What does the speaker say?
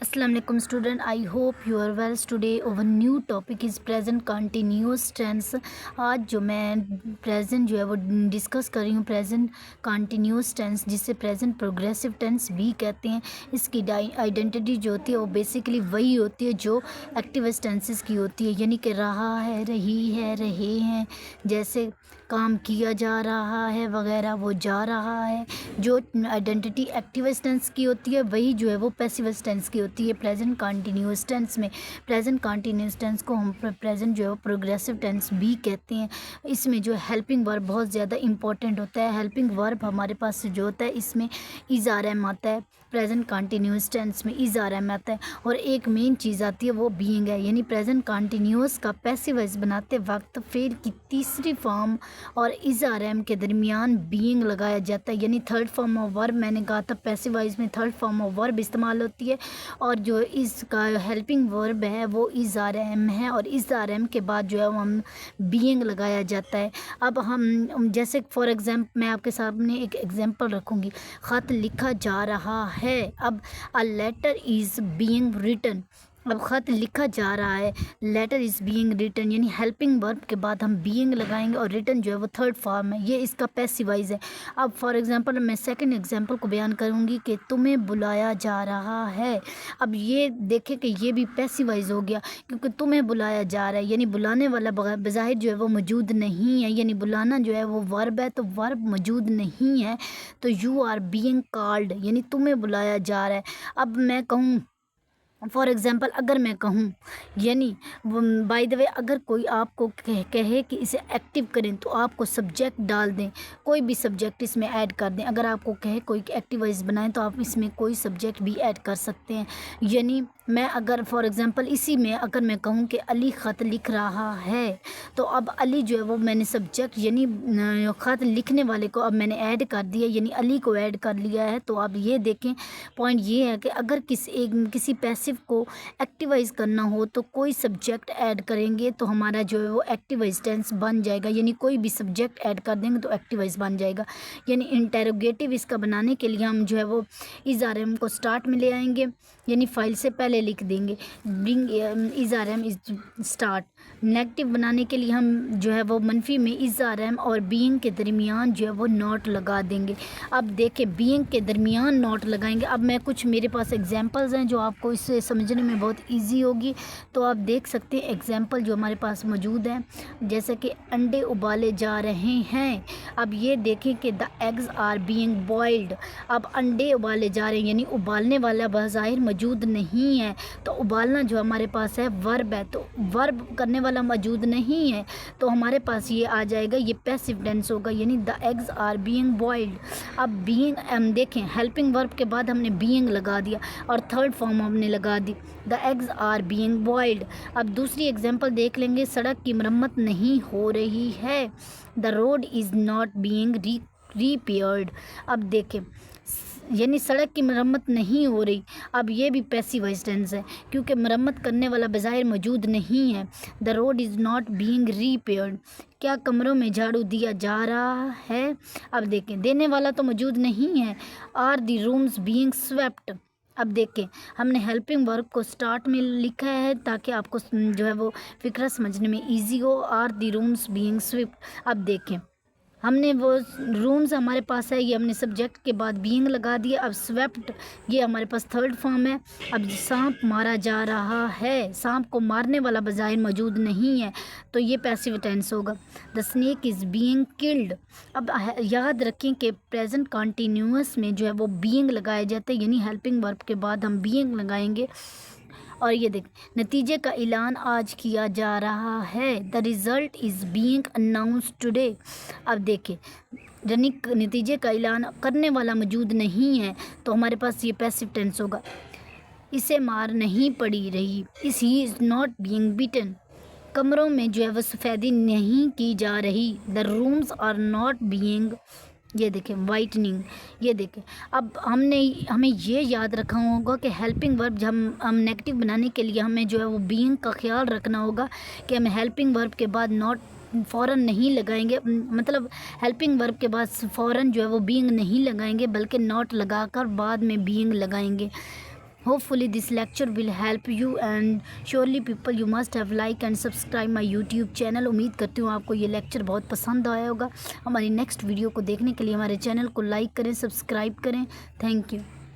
Assalamu alaikum student, I hope you are well. Today our new topic is present continuous tense. आज जो मैं present जो है वो डिस्कस कर रही हूँ present continuous tense, जिसे present progressive tense भी कहते हैं। इसकी आइडेंटिटी जो होती है वो बेसिकली वही होती है जो एक्टिवस टेंसेस की होती है, यानी कि रहा है, रही है, रहे हैं, जैसे काम किया जा रहा है वगैरह, वो जा रहा है। जो आइडेंटिटी एक्टिवस टेंस की होती है वही जो है वो पैसिवस टेंस की होती है प्रेजेंट कंटिन्यूअस टेंस में। प्रेजेंट कंटिन्यूअस टेंस को हम प्रेजेंट जो है प्रोग्रेसिव टेंस भी कहते हैं। इसमें जो हेल्पिंग वर्ब बहुत ज़्यादा इंपॉर्टेंट होता है। हेल्पिंग वर्ब हमारे पास जो होता है इसमें इज़ आर एम आता है, प्रेजेंट कंटिन्यूअस टेंस में इज़ आर एम आता है, और एक मेन चीज़ आती है वो बीइंग है, यानी प्रेजेंट कंटिन्यूअस का पैसिव वॉइस बनाते वक्त फेल की तीसरी फॉर्म और इज़ आर एम के दरमियान बीइंग लगाया जाता है, यानी थर्ड फॉर्म ऑफ वर्ब। मैंने कहा था पैसिव वॉइस में थर्ड फॉर्म ऑफ वर्ब इस्तेमाल होती है, और जो इसका हेल्पिंग वर्ब है वो इज़ आर एम है, और इज़ आर एम के बाद जो है वो हम बीइंग लगाया जाता है। अब हम जैसे फॉर एग्जाम्पल मैं आपके सामने एक एग्जाम्पल रखूँगी। ख़त लिखा जा रहा है, अब a letter is being written. अब ख़त लिखा जा रहा है, लेटर इज़ बीइंग रिटन, यानी हेल्पिंग वर्ब के बाद हम बीइंग लगाएंगे, और रिटन जो है वो थर्ड फॉर्म है, ये इसका पैसिव वॉइस है। अब फॉर एग्जांपल मैं सेकंड एग्जांपल को बयान करूँगी कि तुम्हें बुलाया जा रहा है। अब ये देखें कि ये भी पैसिव वॉइस हो गया, क्योंकि तुम्हें बुलाया जा रहा है, यानी बुलाने वाला बज़ाहिर जो है वो मौजूद नहीं है, यानी बुलाना जो है वो वर्ब है, तो वर्ब मौजूद नहीं है, तो यू आर बीइंग कॉल्ड, यानी तुम्हें बुलाया जा रहा है। अब मैं कहूँ फॉर एग्ज़ाम्पल, अगर मैं कहूँ, यानी बाय द वे अगर कोई आपको कहे कि इसे एक्टिव करें तो आपको सब्जेक्ट डाल दें, कोई भी सब्जेक्ट इसमें ऐड कर दें। अगर आपको कहे कोई एक्टिव वॉइस बनाएं तो आप इसमें कोई सब्जेक्ट भी ऐड कर सकते हैं। यानी मैं अगर फॉर एग्ज़ाम्पल इसी में अगर मैं कहूँ कि अली ख़त लिख रहा है, तो अब अली जो है वो मैंने सब्जेक्ट यानी ख़त लिखने वाले को अब मैंने ऐड कर दिया, यानी अली को ऐड कर लिया है। तो अब ये देखें, पॉइंट ये है कि अगर किसी पैसिव को एक्टिवाइज करना हो तो कोई सब्जेक्ट ऐड करेंगे तो हमारा जो है वो एक्टिवाइज टेंस बन जाएगा, यानी कोई भी सब्जेक्ट ऐड कर देंगे तो एक्टिवाइज बन जाएगा। यानी इंटेरोगेटिव इसका बनाने के लिए हम जो है वो इज़ आर एम को स्टार्ट में ले आएंगे, यानी फाइल से पहले लिख देंगे bring is are am is start. Negative बनाने के लिए हम जो है वो मनफी में इज़ आर एम और बीइंग के दरमियान जो है वो नॉट लगा देंगे। अब देखें, बीइंग के दरमियान नॉट लगाएंगे। अब मैं कुछ मेरे पास एग्जांपल्स हैं जो आपको इससे समझने में बहुत इजी होगी, तो आप देख सकते हैं एग्जांपल जो हमारे पास मौजूद हैं, जैसे कि अंडे उबाले जा रहे हैं। अब ये देखें कि the eggs are being boiled. अब अंडे उबाले जा रहे हैं, यानी उबालने वाला बज़ाहिर मौजूद नहीं है, तो उबालना जो हमारे पास है वर्ब है, तो वर्ब करने वाला मौजूद नहीं है, तो हमारे पास ये आ जाएगा, ये पैसिव टेंस होगा, यानी the eggs are being boiled. अब बीइंग हम देखें, हेल्पिंग वर्ब के बाद हमने बीइंग लगा दिया और थर्ड फॉर्म हमने लगा दी, the eggs are being boiled. अब दूसरी एग्जांपल देख लेंगे, सड़क की मरम्मत नहीं हो रही है, the road is not being repaired. अब देखें, यानी सड़क की मरम्मत नहीं हो रही। अब ये भी पैसिव वॉइस टेंस है, क्योंकि मरम्मत करने वाला बज़ाहिर मौजूद नहीं है। The road is not being repaired. क्या कमरों में झाड़ू दिया जा रहा है? अब देखें, देने वाला तो मौजूद नहीं है। Are the rooms being swept. अब देखें, हमने हेल्पिंग वर्ब को स्टार्ट में लिखा है ताकि आपको जो है वो फिक्रा समझने में ईजी हो। Are the rooms being swept. अब देखें, हमने वो रूम्स हमारे पास है, ये हमने सब्जेक्ट के बाद बीइंग लगा दिया। अब स्वेप्ट ये हमारे पास थर्ड फॉर्म है। अब सांप मारा जा रहा है, सांप को मारने वाला बज़ाहिर मौजूद नहीं है, तो ये पैसिव टेंस होगा। The snake is being killed. अब याद रखें कि प्रेजेंट कंटिन्यूअस में जो है वो बीइंग लगाए जाते हैं, यानी हेल्पिंग वर्ब के बाद हम बीइंग लगाएंगे। और ये देख, नतीजे का ऐलान आज किया जा रहा है, the result is being announced today. अब देखें, यानी नतीजे का ऐलान करने वाला मौजूद नहीं है, तो हमारे पास ये पैसिव टेंस होगा। इसे मार नहीं पड़ी रही, इस he is not being beaten. कमरों में जो है वो सफ़ेदी नहीं की जा रही, the rooms are not being, ये देखें, वाइटनिंग। ये देखें, अब हमें ये याद रखना होगा कि हेल्पिंग वर्ब जब हम नेगेटिव बनाने के लिए हमें जो है वो बीइंग का ख्याल रखना होगा कि हम हेल्पिंग वर्ब के बाद नॉट फ़ौरन नहीं लगाएंगे, मतलब हेल्पिंग वर्ब के बाद फ़ौरन जो है वो बीइंग नहीं लगाएंगे, बल्कि नॉट लगाकर बाद में बीइंग लगाएंगे। Hopefully this lecture will help you and surely people you must have like and subscribe my YouTube channel. उम्मीद करती हूँ आपको ये लेक्चर बहुत पसंद आया होगा। हमारी नेक्स्ट वीडियो को देखने के लिए हमारे चैनल को लाइक करें, सब्सक्राइब करें। Thank you.